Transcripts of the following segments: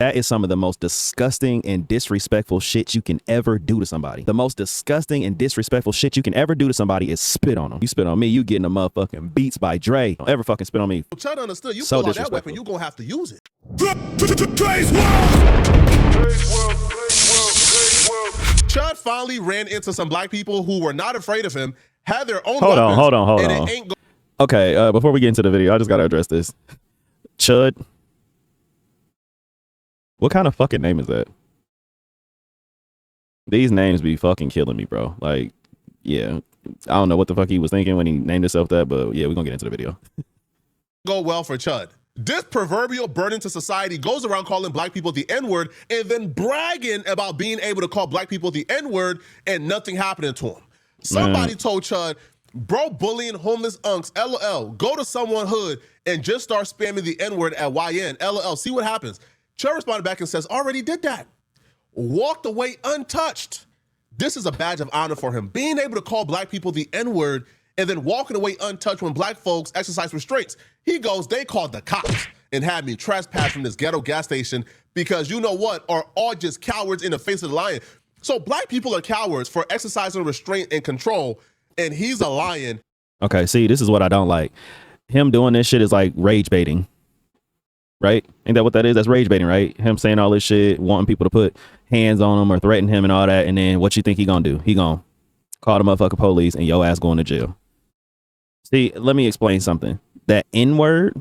That is some of the most disgusting and disrespectful shit you can ever do to somebody. The most disgusting and disrespectful shit you can ever do to somebody is spit on them. You spit on me, you getting a motherfucking Beats by Dre. Don't ever fucking spit on me. Chud understood. You pull out that weapon, you gonna have to use it. Chud finally ran into some black people who were not afraid of him, had their own weapons. Hold on. Okay, before we get into the video, I just gotta address this. Chud. What kind of fucking name is that? These names be fucking killing me, bro. Like, yeah. I don't know what the fuck he was thinking when he named himself that, but yeah, we're gonna get into the video. Go well for Chud. This proverbial burden to society goes around calling black people the N-word and then bragging about being able to call black people the N-word and nothing happening to him. Somebody told Chud, bro, bullying homeless unks, LOL, go to someone hood and just start spamming the N-word at YN, LOL, see what happens. Chud responded back and says, already did that. Walked away untouched. This is a badge of honor for him. Being able to call black people the N-word and then walking away untouched when black folks exercise restraints. He goes, they called the cops and had me trespass from this ghetto gas station because you know what, are all just cowards in the face of the lion. So black people are cowards for exercising restraint and control, and he's a lion. Okay, see, this is what I don't like. Him doing this shit is like rage baiting. Right? Ain't that what that is? That's rage baiting, right? Him saying all this shit, wanting people to put hands on him or threaten him and all that. And then what you think he gonna do? He gonna call the motherfucking police and your ass going to jail. See, let me explain something. That N-word,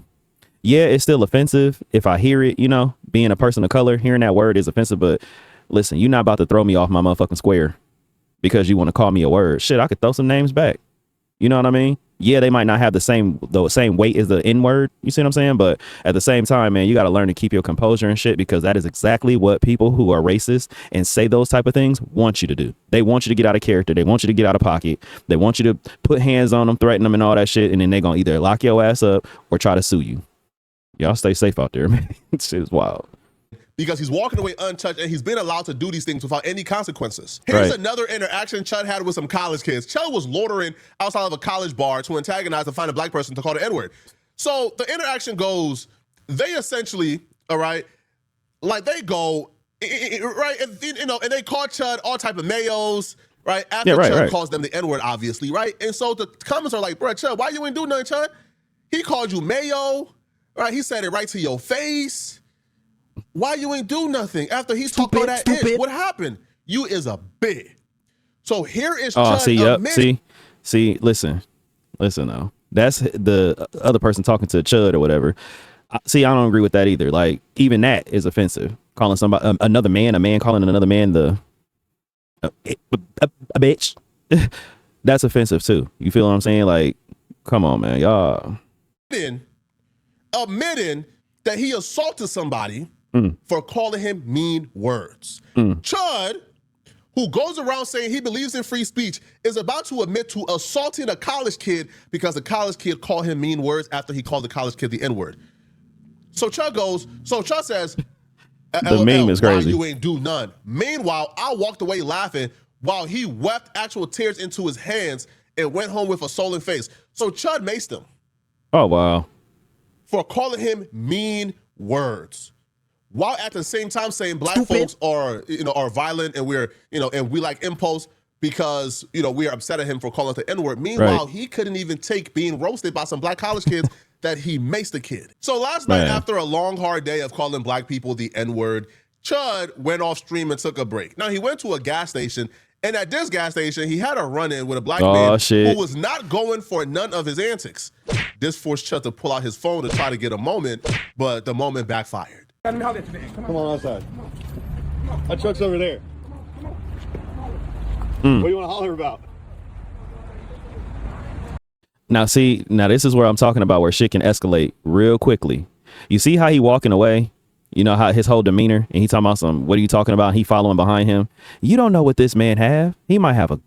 yeah, it's still offensive. If I hear it, you know, being a person of color, hearing that word is offensive. But listen, you're not about to throw me off my motherfucking square because you want to call me a word. Shit, I could throw some names back. You know what I mean? Yeah, they might not have the same weight as the N-word. You see what I'm saying? But at the same time, man, you got to learn to keep your composure and shit, because that is exactly what people who are racist and say those type of things want you to do. They want you to get out of character. They want you to get out of pocket. They want you to put hands on them, threaten them and all that shit. And then they're going to either lock your ass up or try to sue you. Y'all stay safe out there, man. Shit is wild. Because he's walking away untouched and he's been allowed to do these things without any consequences. Here's another interaction Chud had with some college kids. Chud was loitering outside of a college bar to antagonize and find a black person to call the N-word. So the interaction goes, they essentially, all right, like they go, right, and, you know, and they call Chud all type of mayos, right? After Chud calls them the N-word, obviously, right? And so the comments are like, bro, Chud, why you ain't do nothing, Chud? He called you mayo, right? He said it right to your face. Why you ain't do nothing after he talked all that ish? What happened? You is a bitch. So here is Chud. See, listen though. That's the other person talking to Chud or whatever. See, I don't agree with that either. Like, even that is offensive. Calling somebody a man calling another man a bitch. That's offensive too. You feel what I'm saying? Like, come on, man, y'all. Admitting that he assaulted somebody for calling him mean words. Chud, who goes around saying he believes in free speech, is about to admit to assaulting a college kid because the college kid called him mean words after he called the college kid the N-word. So Chud says, the meme is crazy. You ain't do none. Meanwhile, I walked away laughing while he wept actual tears into his hands and went home with a swollen face. So Chud maced him. Oh, wow. For calling him mean words, while at the same time saying black folks are violent and we like impulse because we are upset at him for calling it the N-word. Meanwhile, he couldn't even take being roasted by some black college kids that he maced the kid. So last night, after a long hard day of calling black people the N-word, Chud went off stream and took a break. Now he went to a gas station, and at this gas station, he had a run-in with a black man who was not going for none of his antics. This forced Chud to pull out his phone to try to get a moment, but the moment backfired. Come on outside. That truck's over there. What do you want to holler about? Now, see, this is where I'm talking about where shit can escalate real quickly. You see how he walking away? You know how his whole demeanor, and he talking about what are you talking about? He following behind him. You don't know what this man have. He might have a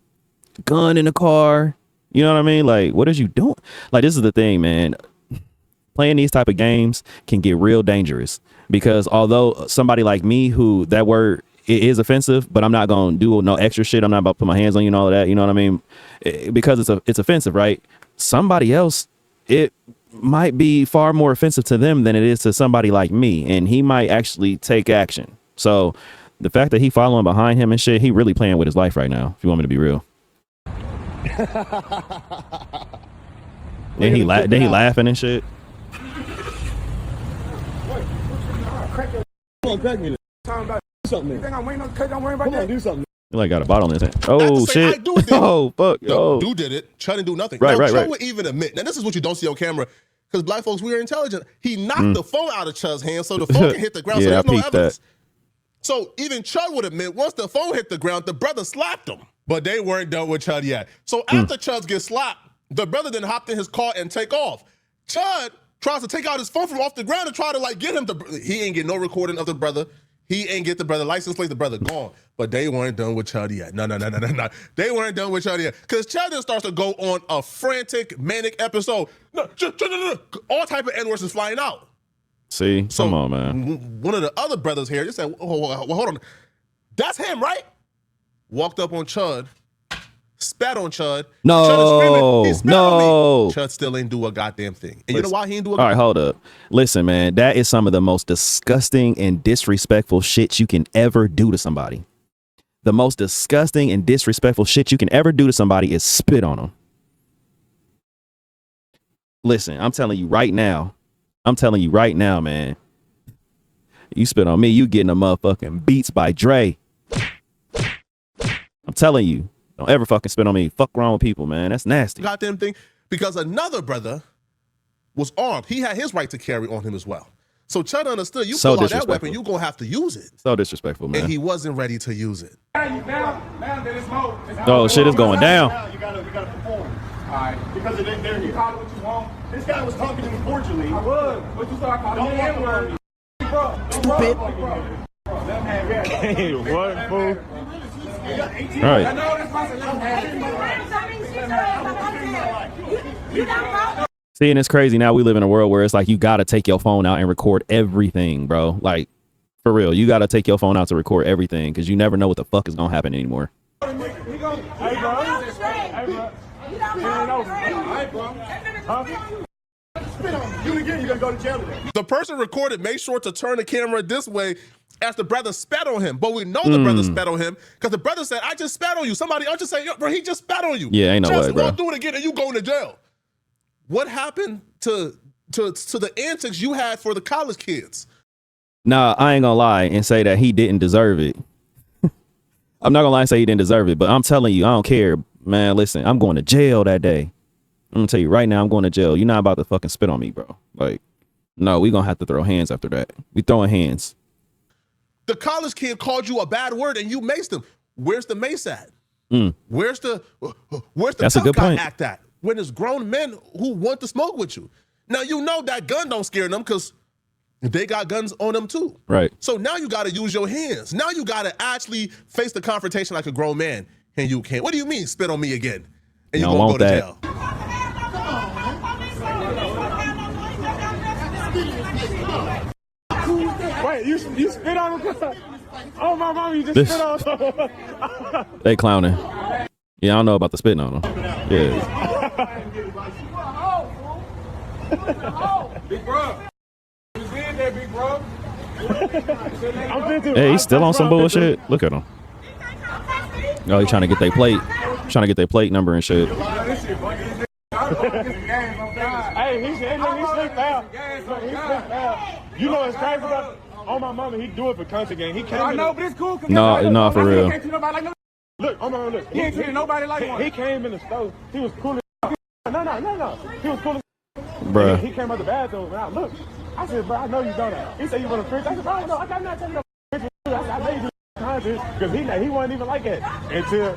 gun in the car. You know what I mean? Like, what is you doing? Like, this is the thing, man. Playing these type of games can get real dangerous, because although somebody like me, who that word it is offensive, but I'm not going to do no extra shit. I'm not about to put my hands on you and all of that. You know what I mean? Because it's offensive, right? Somebody else, it might be far more offensive to them than it is to somebody like me, and he might actually take action. So the fact that he following behind him and shit, he really playing with his life right now, if you want me to be real. Then he laughing and shit. Come on, crack me. Do something. You think I'm waiting on the I'm worrying about that? Come on, do something. He like got a bottle in his hand. Oh shit! Oh fuck! No, dude did it. Chud didn't do nothing. Right. Chud would even admit. Now this is what you don't see on camera, because black folks, we are intelligent. He knocked the phone out of Chud's hand, so the phone can hit the ground. So there's no evidence. So even Chud would admit, once the phone hit the ground, the brother slapped him. But they weren't done with Chud yet. So after Chud gets slapped, the brother then hopped in his car and take off. Chud tries to take out his phone from off the ground and try to like get him to. He ain't get no recording of the brother. He ain't get the brother license plate. The brother gone. But they weren't done with Chud yet. No. They weren't done with Chud yet. Because Chud then starts to go on a frantic, manic episode. No. All type of N-words is flying out. See? So, come on, man. One of the other brothers here just said, well, hold on. That's him, right? Walked up on Chud, spat on Chud. No, Chud is screaming, he spat on me. no. Chud still ain't do a goddamn thing. And you know why he ain't do a All right, hold up. Listen, man, that is some of the most disgusting and disrespectful shit you can ever do to somebody. The most disgusting and disrespectful shit you can ever do to somebody is spit on them. Listen, I'm telling you right now, man. You spit on me, you getting a motherfucking Beats by Dre. I'm telling you, don't ever fucking spit on me. Fuck wrong with people, man. That's nasty. Goddamn thing. Because another brother was armed. He had his right to carry on him as well. So Chud understood, you pull out that weapon, you're going to have to use it. So disrespectful, man. And he wasn't ready to use it. Oh, shit is going down. You gotta perform. All right. Because it ain't there here. You call it what you want. This guy was talking to me cordially. I was. But you start calling me N-word. Stupid. Hey, what, fool? Right. See, and it's crazy now. We live in a world where it's like you gotta take your phone out and record everything, bro. Like, for real, you gotta take your phone out to record everything because you never know what the fuck is gonna happen anymore. The person recorded made sure to turn the camera this way as the brother spat on him. But we know the brother spat on him because the brother said, I just spat on you. Somebody else just say, yo, bro, he just spat on you. Yeah, ain't no way, bro. Won't do it again and you going to jail. What happened to the antics you had for the college kids? Nah, I ain't gonna lie and say that he didn't deserve it. I'm not gonna lie and say he didn't deserve it, but I'm telling you, I don't care, man. Listen, I'm going to jail that day. I'm gonna tell you right now, I'm going to jail. You're not about to fucking spit on me, bro. Like, no, we gonna have to throw hands after that. We throwing hands. The college kid called you a bad word and you maced him. Where's the mace at? Where's the That's tough a good guy point. act at? When there's grown men who want to smoke with you. Now you know that gun don't scare them because they got guns on them too. Right. So now you got to use your hands. Now you got to actually face the confrontation like a grown man, and you can't. What do you mean spit on me again? And you gonna go to jail? Wait, you spit on him? Oh, my mom, you just spit on him. They clowning. Yeah, I don't know about the spitting on them. Yeah. Big bro. You see there, big bro? Hey, he's still on some bullshit. Look at him. Oh, he's trying to get their plate. Trying to get their plate number and shit. Hey, he slipped out. You know what's crazy about? On my mama, he do it for content game. He can't. I know, but it's cool. No, for real. Look, on my mama, look. He ain't treating nobody like one. He came in the stove. He was cool. No. He was cool. Bruh. He came out the bathroom and I looked. I said, bro, I know you done that. He said you want to fridge. I said, bro, no, I'm not taking no fridge. I said, I know you do content because he wasn't even like that until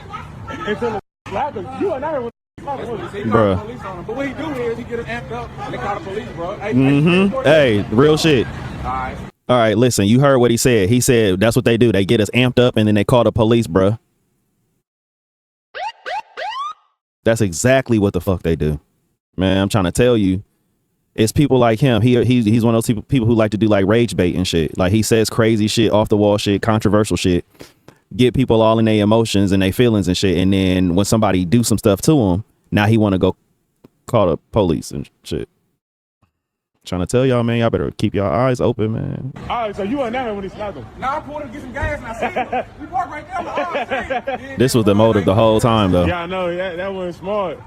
the slap him. You and I were. Bruh. But what he do is he get him amped up and they call the police, bro. Hey, real shit. All right, listen, you heard what he said. He said that's what they do. They get us amped up and then they call the police, bruh. That's exactly what the fuck they do. Man, I'm trying to tell you. It's people like him. He's one of those people who like to do like rage bait and shit. Like he says crazy shit, off the wall shit, controversial shit. Get people all in their emotions and their feelings and shit. And then when somebody do some stuff to him, now he want to go call the police and shit. Trying to tell y'all, man, y'all better keep y'all eyes open, man. All right, so you weren't down there when he slapped him. Now I pulled to get some gas and I seen him. We parked right there. I'm like, oh, shit. This was the motive the whole time, though. Yeah, I know. That wasn't smart.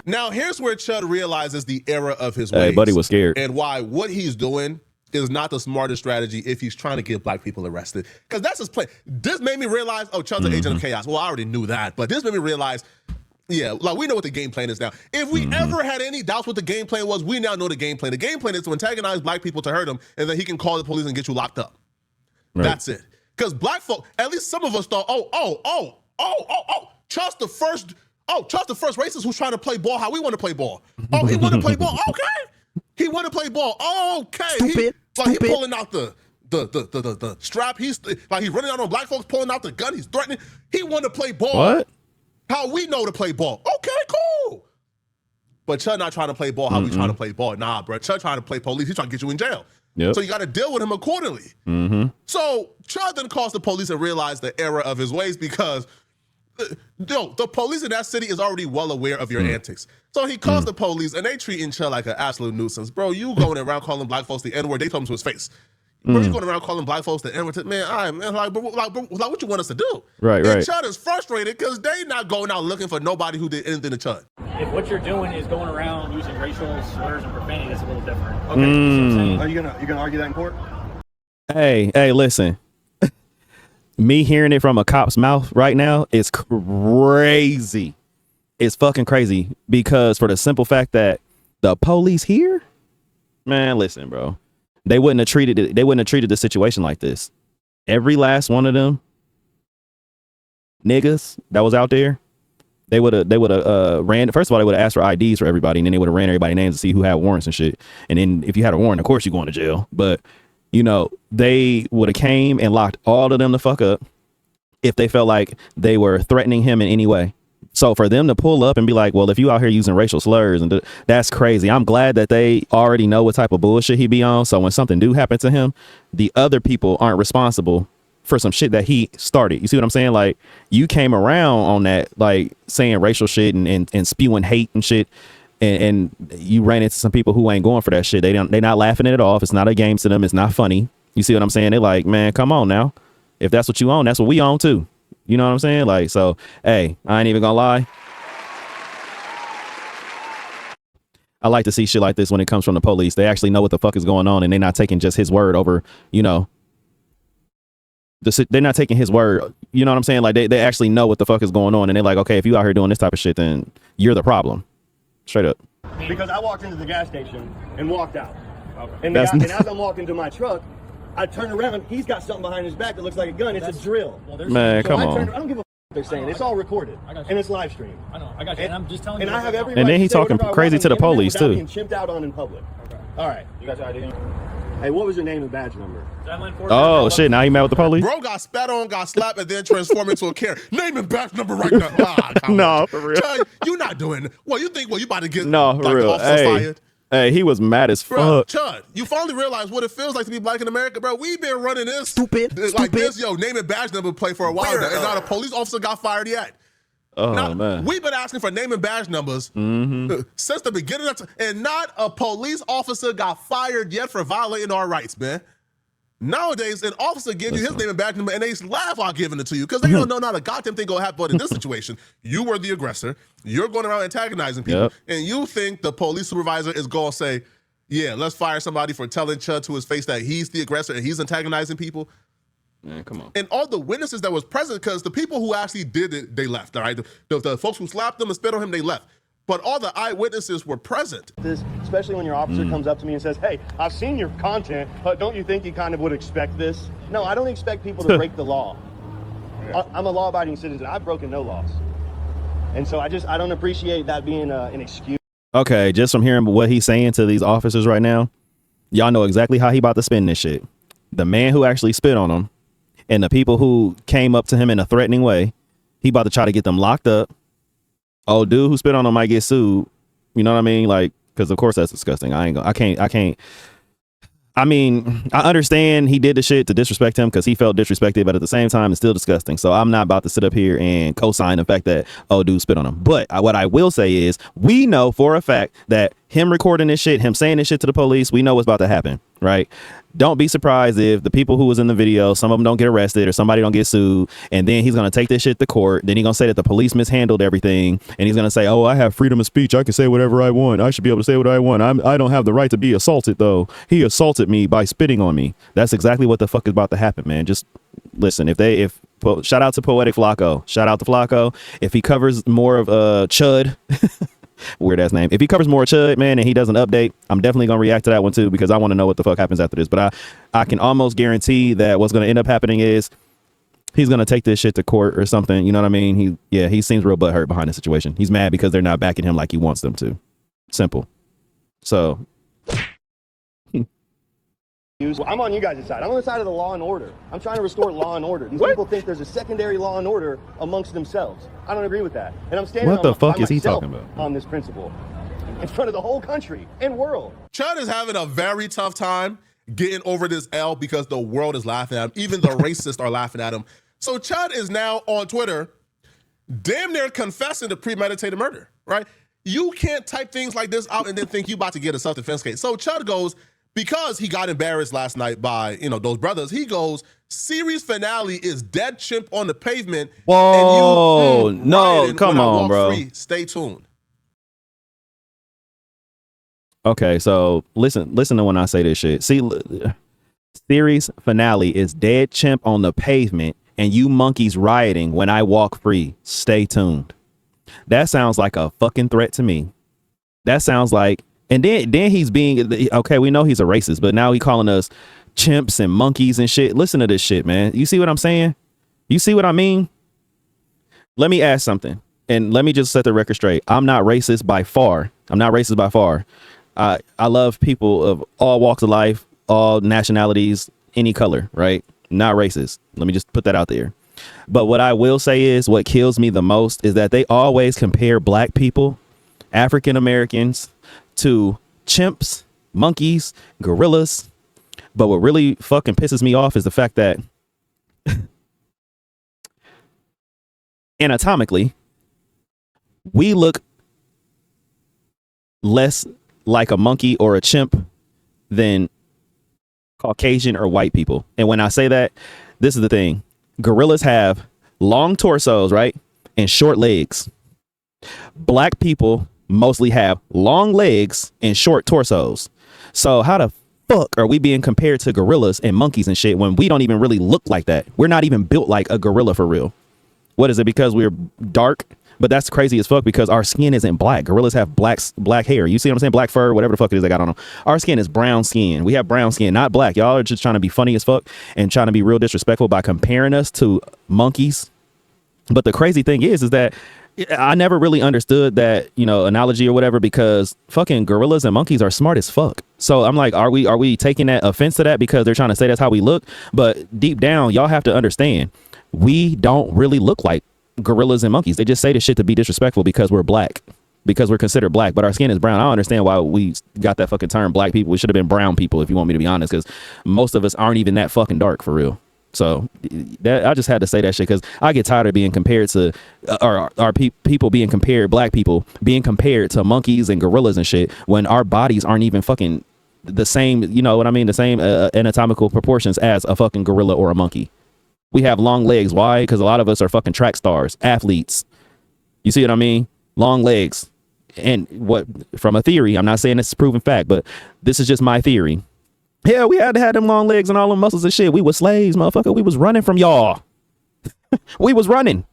Now, here's where Chud realizes the error of his ways. Hey, buddy was scared. And why what he's doing is not the smartest strategy if he's trying to get black people arrested. Because that's his plan. This made me realize, oh, Chud's an agent of chaos. Well, I already knew that. But this made me realize, yeah, like we know what the game plan is now. If we ever had any doubts what the game plan was, we now know the game plan. The game plan is to antagonize black people to hurt them, and then he can call the police and get you locked up. Right. That's it. Because black folk, at least some of us thought, Chud's the first racist who's trying to play ball how we want to play ball. Oh, he want to play ball? Okay. He want to play ball. Okay. Stupid. He pulling out the strap. He's running out on black folks, pulling out the gun. He's threatening. He want to play ball. What? How we know to play ball. Okay, cool. But Chud not trying to play ball how we trying to play ball. Nah, bro. Chud trying to play police. He's trying to get you in jail. Yep. So you got to deal with him accordingly. So Chud then calls the police and realized the error of his ways because the police in that city is already well aware of your antics. So he calls the police and they treating Chud like an absolute nuisance. Bro, you going around calling black folks the N-word. They told him to his face. Bro, you going around calling black folks the N-word. Man, what you want us to do? Right. Chud is frustrated because they not going out looking for nobody who did anything to Chud. If what you're doing is going around using racial slurs and profanity, that's a little different. Okay. You see what I'm saying? Are you gonna argue that in court? Hey, listen. Me hearing it from a cop's mouth right now is crazy. It's fucking crazy because for the simple fact that the police here, man, listen, bro, they wouldn't have treated the situation like this. Every last one of them niggas that was out there, they would have ran. First of all, they would have asked for IDs for everybody, and then they would have ran everybody's names to see who had warrants and shit. And then if you had a warrant, of course you're going to jail. But you know, they would have came and locked all of them the fuck up if they felt like they were threatening him in any way. So for them to pull up and be like, well, if you out here using racial slurs, and that's crazy. I'm glad that they already know what type of bullshit he be on. So when something do happen to him, the other people aren't responsible for some shit that he started. You see what I'm saying? Like, you came around on that, like saying racial shit and spewing hate and shit. And you ran into some people who ain't going for that shit. They not laughing it off. It's not a game to them. It's not funny. You see what I'm saying? They're like, man, come on now. If that's what you own, that's what we own too. You know what I'm saying? Like, so, hey, I ain't even gonna lie. I like to see shit like this when it comes from the police. They actually know what the fuck is going on, and they're not taking just his word over, you know. They're not taking his word. You know what I'm saying? Like, they actually know what the fuck is going on, and they're like, okay, if you out here doing this type of shit, then you're the problem. Straight up. Because I walked into the gas station and walked out. Okay. And as I'm walking to my truck, I turn around. He's got something behind his back that looks like a gun. It's a drill. Well, man, so come on. I don't give a they're saying. It's all recorded. And it's live streamed. I know. I got you. And I'm just telling you. And I have every and then he talking crazy to the police too. Being chimped out on in public. Okay. All right. You got your ID? Hey, what was your name and badge number? Oh shit! Now he mad with the police? Bro got spat on, got slapped, and then transformed into a Karen. Name and badge number right now. No, for real. Chud, you not doing. Well, you think? Well, you about to get no, for like, real. Fired? Hey, he was mad as Bro, fuck. Chud, you finally realize what it feels like to be black in America, bro. We've been running this Stupid. this, name and badge number play for a while now, and not a police officer got fired yet. Oh now, man, we've been asking for name and badge numbers since the beginning of and not a police officer got fired yet for violating our rights, man. Nowadays, an officer gives you his name and badge number, and they laugh while giving it to you because they don't know not a goddamn thing gonna happen. But in this situation, you were the aggressor. You're going around antagonizing people, and you think the police supervisor is gonna say, "Yeah, let's fire somebody for telling Chud to his face that he's the aggressor and he's antagonizing people." Man, come on. And all the witnesses that was present, because the people who actually did it, they left. All right, the folks who slapped him and spit on him, they left. But all the eyewitnesses were present. This, especially when your officer comes up to me and says, hey, I've seen your content, but don't you think you kind of would expect this? No, I don't expect people to break the law. I'm a law-abiding citizen. I've broken no laws. And so I don't appreciate that being an excuse. Okay, just from hearing what he's saying to these officers right now, y'all know exactly how he about to spin this shit. The man who actually spit on him and the people who came up to him in a threatening way, he about to try to get them locked up. Oh, dude who spit on him might get sued. You know what I mean? Like, because of course that's disgusting. I can't I mean, I understand he did the shit to disrespect him because he felt disrespected, but at the same time, it's still disgusting. So I'm not about to sit up here and co-sign the fact that, oh, dude spit on him. But what I will say is we know for a fact that him recording this shit, him saying this shit to the police, we know what's about to happen, right? Don't be surprised if the people who was in the video, some of them don't get arrested or somebody don't get sued. And then he's going to take this shit to court. Then he's going to say that the police mishandled everything. And he's going to say, oh, I have freedom of speech. I can say whatever I want. I should be able to say what I want. I don't have the right to be assaulted, though. He assaulted me by spitting on me. That's exactly what the fuck is about to happen, man. Just listen, shout out to Poetic Flacco. Shout out to Flacco. If he covers more of Chud, weird ass name. If he covers more Chud, man, and he doesn't update, I'm definitely gonna react to that one too, because I want to know what the fuck happens after this. But I can almost guarantee that what's gonna end up happening is he's gonna take this shit to court or something. You know what I mean? He seems real butthurt behind the situation. He's mad because they're not backing him like he wants them to. Simple. So I'm on you guys' side. I'm on the side of the law and order. I'm trying to restore law and order. These people think there's a secondary law and order amongst themselves. I don't agree with that. And I'm standing what the fuck is he talking about on this principle in front of the whole country and world. Chud is having a very tough time getting over this L because the world is laughing at him. Even the racists are laughing at him. So Chud is now on Twitter damn near confessing to premeditated murder, right? You can't type things like this out and then think you about to get a self-defense case. So Chud goes, because he got embarrassed last night by, those brothers, he goes, series finale is dead chimp on the pavement. Whoa, and you, no, come on, bro. Free. Stay tuned. Okay, so listen to when I say this shit. See, series finale is dead chimp on the pavement and you monkeys rioting when I walk free. Stay tuned. That sounds like a fucking threat to me. That sounds like, and then he's being, okay, we know he's a racist, but now he calling us chimps and monkeys and shit. Listen to this shit, man. You see what I'm saying? You see what I mean? Let me ask something, and let me just set the record straight. I'm not racist by far. I love people of all walks of life, all nationalities, any color, right? Not racist. Let me just put that out there. But what I will say is what kills me the most is that they always compare black people, African Americans, to chimps, monkeys, gorillas. But what really fucking pisses me off is the fact that anatomically, we look less like a monkey or a chimp than Caucasian or white people. And when I say that, this is the thing. Gorillas have long torsos, right? And short legs. Black people mostly have long legs and short torsos. So how the fuck are we being compared to gorillas and monkeys and shit when we don't even really look like that? We're not even built like a gorilla for real. What is it? Because we're dark? But that's crazy as fuck because our skin isn't black. Gorillas have black hair. You see what I'm saying? Black fur, whatever the fuck it is they got on them. Our skin is brown skin. We have brown skin, not black. Y'all are just trying to be funny as fuck and trying to be real disrespectful by comparing us to monkeys. But the crazy thing is that I never really understood that, analogy or whatever, because fucking gorillas and monkeys are smart as fuck. So I'm like, are we taking that offense to that because they're trying to say that's how we look? But deep down, y'all have to understand, we don't really look like gorillas and monkeys. They just say this shit to be disrespectful because we're black, because we're considered black, but our skin is brown. I don't understand why we got that fucking term black people. We should have been brown people, if you want me to be honest, because most of us aren't even that fucking dark for real. So I just had to say that shit because I get tired of being compared to people being compared, black people being compared to monkeys and gorillas and shit when our bodies aren't even fucking the same, you know what I mean? The same anatomical proportions as a fucking gorilla or a monkey. We have long legs. Why? Because a lot of us are fucking track stars, athletes. You see what I mean? Long legs. And what, from a theory, I'm not saying it's proven fact, but this is just my theory. Yeah, we had to have them long legs and all them muscles and shit. We were slaves, motherfucker. We was running from y'all. We was running.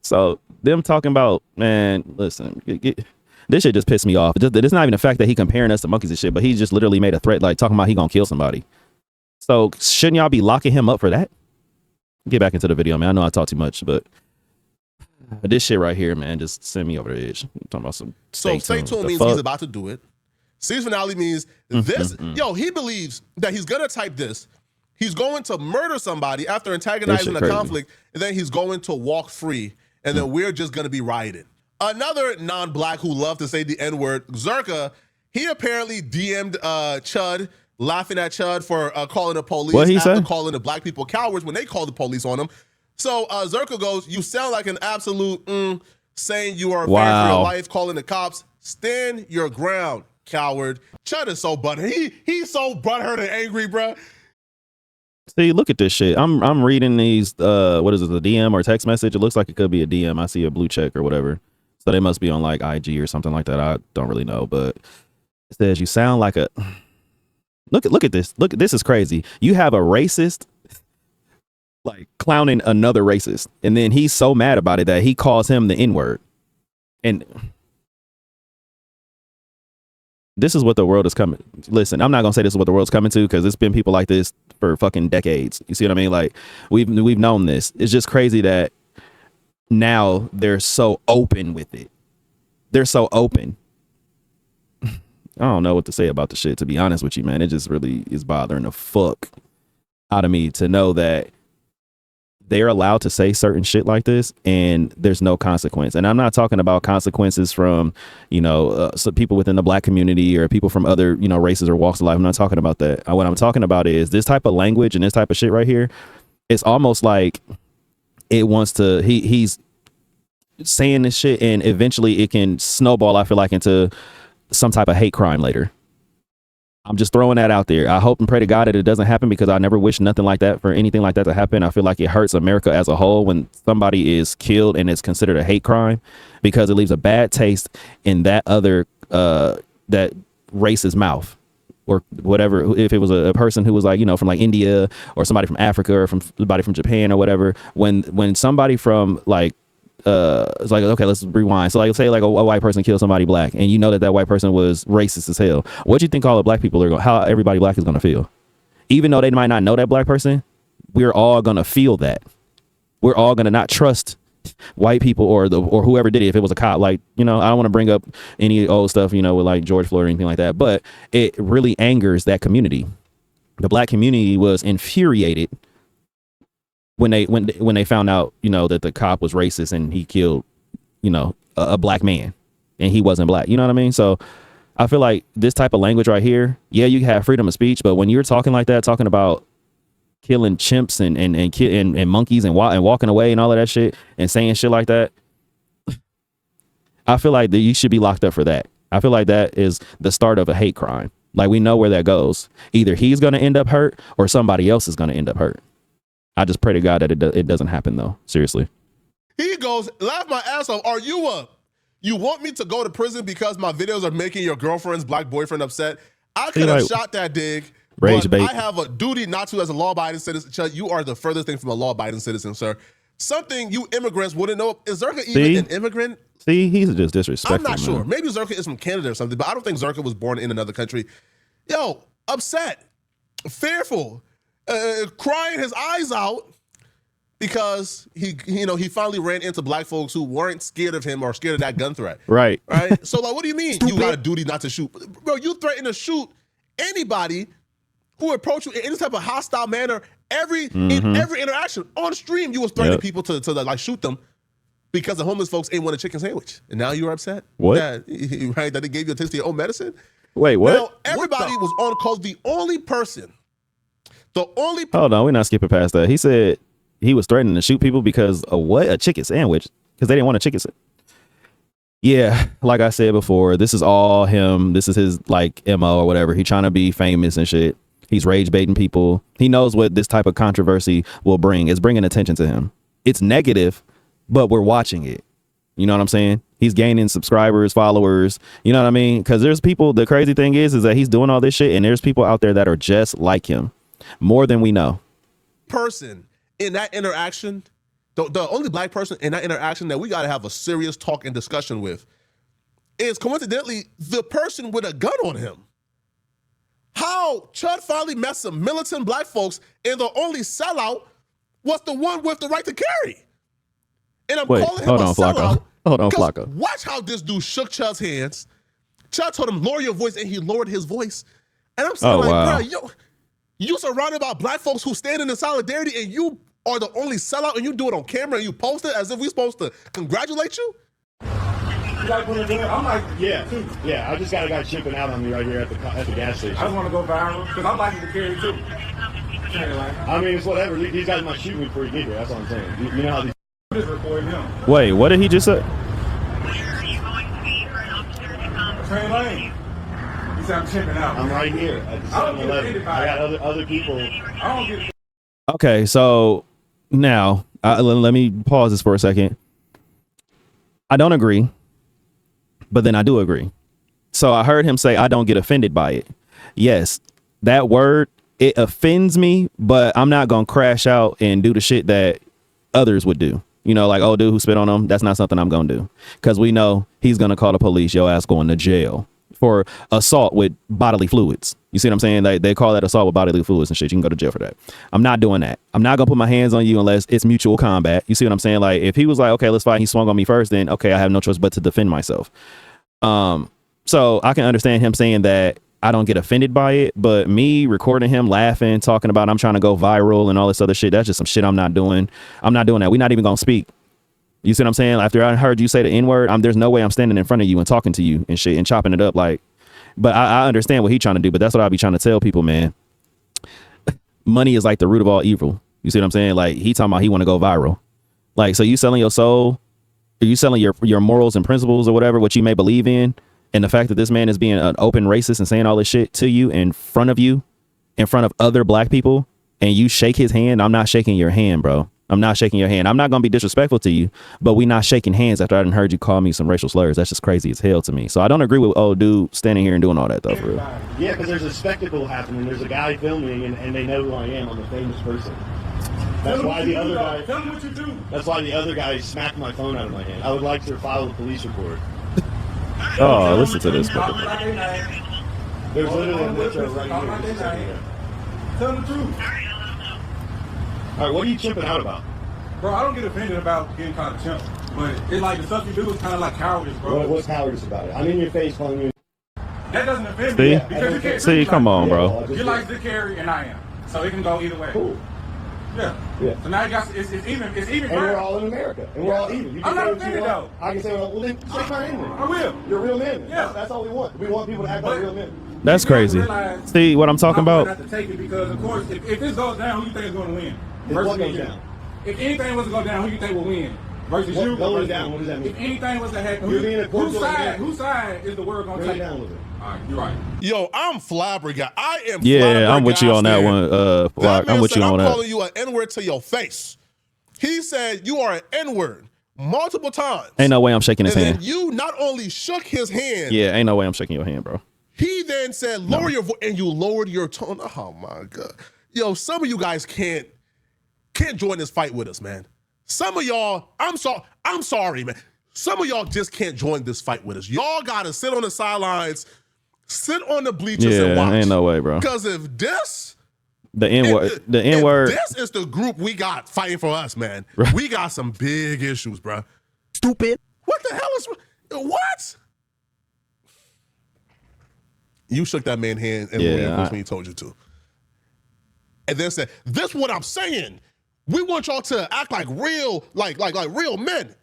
So them talking about, man, listen, this shit just pissed me off. It's not even the fact that he comparing us to monkeys and shit, but he just literally made a threat, like talking about he gonna kill somebody. So shouldn't y'all be locking him up for that? Get back into the video, man. I know I talk too much, but this shit right here, man, just send me over the edge. I'm talking about some. So stay tuned means he's about to do it. Series finale means this. Yo, he believes that he's gonna type this. He's going to murder somebody after antagonizing a conflict, and then he's going to walk free, and then we're just gonna be rioting. Another non-black who loved to say the N-word, Zerka, he apparently DM'd Chud laughing at Chud for calling the police What he after said? calling the black people cowards when they called the police on them. So Zerka goes, you sound like an absolute saying you are afraid for your life, calling the cops. Stand your ground, coward. Chud is so butthurt. He's so butthurt and angry, bro. See, look at this shit. I'm reading these. What is it? The DM or text message? It looks like it could be a DM. I see a blue check or whatever. So they must be on like IG or something like that. I don't really know, but it says you sound like a. Look at this. Look, this is crazy. You have a racist like clowning another racist, and then he's so mad about it that he calls him the N-word. And this is what the world is coming. Listen, I'm not gonna say this is what the world's coming to because it's been people like this for fucking decades. You see what I mean? Like we've known this. It's just crazy that now they're so open with it. They're so open. I don't know what to say about the shit, to be honest with you, man. It just really is bothering the fuck out of me to know that they're allowed to say certain shit like this and there's no consequence. And I'm not talking about consequences from, some people within the black community or people from other, races or walks of life. I'm not talking about that. What I'm talking about is this type of language and this type of shit right here. It's almost like it wants to, he's saying this shit and eventually it can snowball, I feel like, into some type of hate crime later. I'm just throwing that out there. I hope and pray to God that it doesn't happen because I never wish nothing like that for anything like that to happen. I feel like it hurts America as a whole when somebody is killed and it's considered a hate crime because it leaves a bad taste in that other that race's mouth or whatever. If it was a person who was like, from like India or somebody from Africa or from somebody from Japan or whatever, when somebody from like it's like, okay, let's rewind. So like say like a white person killed somebody black and you know that white person was racist as hell. What do you think all the black people are going, how everybody black is going to feel? Even though they might not know that black person, we're all going to feel that. We're all going to not trust white people or whoever did it. If it was a cop, like, I don't want to bring up any old stuff, with like George Floyd or anything like that, but it really angers that community. The black community was infuriated when they found out, that the cop was racist and he killed, a black man and he wasn't black. You know what I mean? So I feel like this type of language right here, yeah, you have freedom of speech, but when you're talking like that, talking about killing chimps and monkeys and walking away and all of that shit and saying shit like that, I feel like that you should be locked up for that. I feel like that is the start of a hate crime. Like we know where that goes. Either he's going to end up hurt or somebody else is going to end up hurt. I just pray to God that it doesn't happen though. Seriously. He goes, laugh my ass off. Are you want me to go to prison because my videos are making your girlfriend's black boyfriend upset? I could have shot that dig, but I have a duty not to as a law-abiding citizen. Chud, you are the furthest thing from a law-abiding citizen, sir. Something you immigrants wouldn't know. Is Zerka even an immigrant? See, he's just disrespectful. I'm not sure. Maybe Zerka is from Canada or something, but I don't think Zerka was born in another country. Yo, upset, fearful, crying his eyes out because he finally ran into black folks who weren't scared of him or scared of that gun threat. Right. So like, what do you mean you got a duty not to shoot? Bro, you threaten to shoot anybody who approach you in any type of hostile manner. In every interaction on stream, you was threatening people to like shoot them because the homeless folks ain't want a chicken sandwich, and now you're upset. What? That they gave you a taste of your own medicine. Wait, what? Well, everybody was on call. The only person. Hold on, we're not skipping past that. He said he was threatening to shoot people because of what? A chicken sandwich? Because they didn't want a chicken sandwich. Yeah, like I said before, this is all him. This is his like MO or whatever. He trying to be famous and shit. He's rage baiting people. He knows what this type of controversy will bring. It's bringing attention to him. It's negative, but we're watching it. You know what I'm saying? He's gaining subscribers, followers. You know what I mean? Because there's people. The crazy thing is that he's doing all this shit, and there's people out there that are just like him, more than we know. Person in that interaction, the only black person in that interaction that we got to have a serious talk and discussion with is coincidentally the person with a gun on him. How Chud finally met some militant black folks and the only sellout was the one with the right to carry. And I'm calling him a sellout. Hold on, Flacco. Watch how this dude shook Chud's hands. Chud told him, lower your voice, and he lowered his voice. And I'm saying, bro, you surrounded by black folks who stand in solidarity, and you are the only sellout, and you do it on camera, and you post it as if we're supposed to congratulate you? like putting it in. I'm like, Yeah. I just got a guy chipping out on me right here at the gas station. I just want to go viral because I'm liking to carry too. I mean, it's whatever. These guys might shoot me before you get here. That's what I'm saying. You know how these. Just recording him. Wait, what did he just say? Train lane. He said I'm chipping out. I'm right here at the 7-Eleven. I got other people. I don't get. Okay, so now let me pause this for a second. I don't agree, but then I do agree. So I heard him say, I don't get offended by it. Yes, that word, it offends me, but I'm not going to crash out and do the shit that others would do. You know, like, oh, dude who spit on him. That's not something I'm going to do because we know he's going to call the police. Your ass going to jail for assault with bodily fluids. You see what I'm saying? They call that assault with bodily fluids and shit. You can go to jail for that. I'm not doing that. I'm not going to put my hands on you unless it's mutual combat. You see what I'm saying? Like if he was like, okay, let's fight. He swung on me first. Then, okay, I have no choice but to defend myself. So I can understand him saying that I don't get offended by it, but me recording him laughing, talking about I'm trying to go viral and all this other shit, that's just some shit I'm not doing. I'm not doing that. We're not even going to speak. You see what I'm saying? After I heard you say the N-word, there's no way I'm standing in front of you and talking to you and shit and chopping it up. Like, but I understand what he's trying to do, but that's what I'll be trying to tell people, man. Money is like the root of all evil. You see what I'm saying? Like he talking about he want to go viral. Like, so you selling your soul? Are you selling your morals and principles or whatever, what you may believe in? And the fact that this man is being an open racist and saying all this shit to you, in front of other black people, and you shake his hand. I'm not shaking your hand, bro. I'm not shaking your hand. I'm not going to be disrespectful to you, but we not shaking hands after I done heard you call me some racial slurs. That's just crazy as hell to me. So I don't agree with old dude standing here and doing all that though, for real. Yeah, because there's a spectacle happening. There's a guy filming and they know who I am. I'm a famous person. That's why the other guy. Tell me what you do. That's why the other guy smacked my phone out of my hand. I would like to file a police report. Oh, listen to this. There's literally a metro right here. Tell them the truth. All right, what are you chimping out about? Bro, I don't get offended about getting called a chimp, but it's like the stuff you do is kind of like cowardice, bro. What's cowardice about it? I'm in your face calling you. That doesn't offend See? me because you can't. See, come on, bro. You're like Dick Carey and I am, so it can go either way. Cool. Yeah. So now you got it's even. And we're all in America, and we're all even. You can I'm not say what you offended want. though. I can say, well, then shake my hand. I will. You're a real man. Yeah. That's all we want. We want people to act like real men. That's crazy. See what I'm talking about? Have to take it because, of course, if this goes down, who you think is going to win? What goes down? If anything was to go down, who you think will win? Versus you. Going down. What does that mean? If anything was to happen, You're being a whose side is the world going to take? Down with it. All right, you're right. Yo, I'm flabbergasted. I am. Yeah, I'm with you on that one. That man I'm with said, you on I'm that. calling you an N-word to your face. He said you are an N-word multiple times. Ain't no way I'm shaking his and hand. then you not only shook his hand. Yeah, ain't no way I'm shaking your hand, bro. He then said, lower your voice, and you lowered your tone. Oh my God. Yo, some of you guys can't join this fight with us, man. Some of y'all, I'm sorry, man. Some of y'all just can't join this fight with us. Y'all gotta sit on the sidelines, sit on the bleachers and watch. Ain't no way, bro. Because if this The N-word. this is the group we got fighting for us, man. Right. We got some big issues, bro. Stupid. What the hell is what? You shook that man's hand and when he told you to. And then said, this is what I'm saying. We want y'all to act like real, like real men.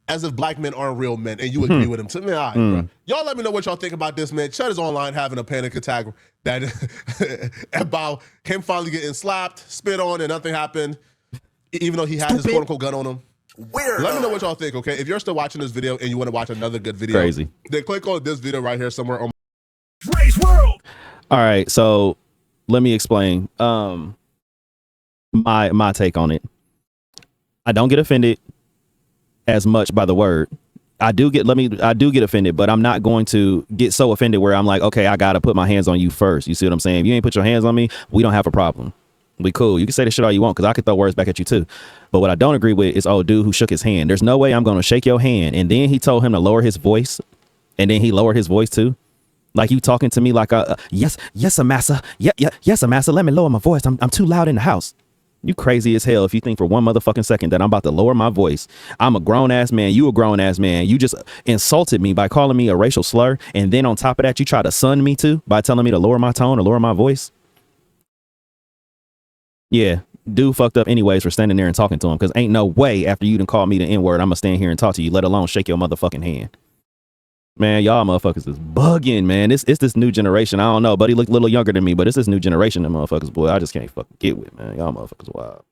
As if black men aren't real men, and you agree with him. To me, all right, bro. Y'all let me know what y'all think about this, man. Chud is online having a panic attack that about him finally getting slapped, spit on, and nothing happened, even though he had his quote-unquote gun on him. Weird. Let me know what y'all think, okay? If you're still watching this video and you want to watch another good video, crazy, then click on this video right here somewhere on DRE'S World. All right, so let me explain my take on it. I don't get offended as much by the word. I do get offended, but I'm not going to get so offended where I'm like, okay, I gotta put my hands on you first. You see what I'm saying? If you ain't put your hands on me, we don't have a problem. We cool. You can say the shit all you want because I could throw words back at you too. But what I don't agree with is old dude who shook his hand. There's no way I'm gonna shake your hand. And then he told him to lower his voice, and then he lowered his voice too. Like you talking to me like yes, massa. Yes, massa. Let me lower my voice. I'm too loud in the house. You crazy as hell if you think for one motherfucking second that I'm about to lower my voice. I'm a grown ass man. You a grown ass man. You just insulted me by calling me a racial slur. And then on top of that, you try to sun me too by telling me to lower my tone or lower my voice. Yeah, dude fucked up anyways for standing there and talking to him, because ain't no way after you done called me the N-word, I'm gonna stand here and talk to you, let alone shake your motherfucking hand. Man, y'all motherfuckers is bugging, man. It's this new generation. I don't know, but he looked a little younger than me, but it's this new generation of motherfuckers, boy. I just can't fucking get with, man. Y'all motherfuckers wild.